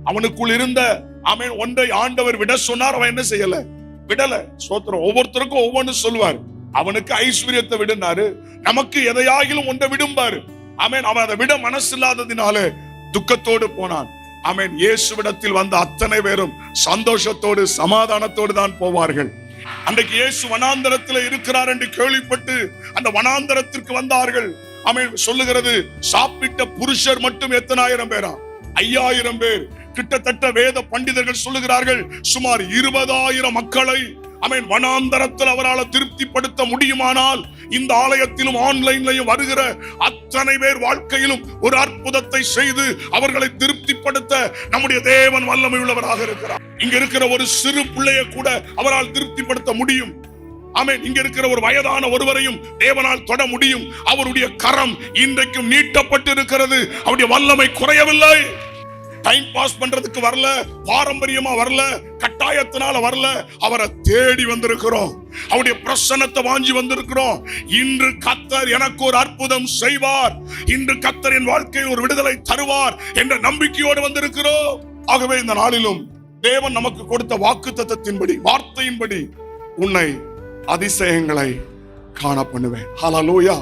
அவனுக்குள் இருந்த ஒன்றை ஆண்டவர் விட சொன்னார், அவன் என்ன செய்யல, விடல. ஸ்தோத்திரம். ஒவ்வொருத்தருக்கும் ஒவ்வொன்னு சொல்லுவார். அவனுக்கு ஐஸ்வர்யத்தை விடுனாரு, நமக்கு எதையாகிலும் ஒன்றை விடும்பாரு. அவன் அதை விட மனசு இல்லாததினால துக்கத்தோடு போனான். இயேசுவிடத்தில் வந்த அத்தனை பேரும் சந்தோஷத்தோடு சமாதானத்தோடு தான் போவார்கள். அன்றைக்கு இயேசு வனாந்தரத்தில் இருக்கிறார் என்று கேள்விப்பட்டு அந்த வனாந்தரத்திற்கு வந்தார்கள். சொல்லுகிறது, சாப்பிட்ட புருஷர் மட்டும் எத்தனாயிரம் பேரா? 5000 பேர். கிட்டத்தட்ட வேத பண்டிதர்கள் சொல்லுகிறார்கள், சுமார் 20,000 மக்களை வனாந்தரத்தில் அவரால் திருப்திப்படுத்த முடியுமானால், இந்த ஆலயத்திலும் ஆன்லைன்லையும் வருகிற அத்தனை பேர் வாழ்க்கையிலும் ஒரு அற்புதத்தை செய்து அவர்களை திருப்திப்படுத்த நம்முடைய தேவன் வல்லமை உள்ளவராக இருக்கிறார். இங்க இருக்கிற ஒரு சிறு பிள்ளையை கூட அவரால் திருப்திப்படுத்த முடியும். இங்க இருக்கிற ஒரு வயதான ஒருவரையும் தேவனால் தொட முடியும். அவருடைய கரம் இன்றைக்கும் நீட்டப்பட்டு இருக்கிறது. அவருடைய வல்லமை குறையவில்லை. டைம் பாஸ் பண்றதுக்கு வரல, பாரம்பரியமா வரல, கட்டாயத்தினால வரல. அவரை தேடி வந்திருக்கிறோம். அவருடைய பிரசன்னத்தை வாஞ்சி வந்திருக்கிறோம். இன்று கர்த்தர் எனக்கு ஒரு அற்புதம் செய்வார், இன்று கர்த்தர் என் வாழ்க்கையில் ஒரு விடுதலை தருவார் என்ற நம்பிக்கையோடு வந்திருக்கிறோம். ஆகவே இந்த நாளிலும் தேவன் நமக்கு கொடுத்த வாக்குத்தத்தத்தின்படி, வார்த்தையின்படி உன்னை அதிசயங்களை காண பண்ணுவேன். ஹல்லேலூயா.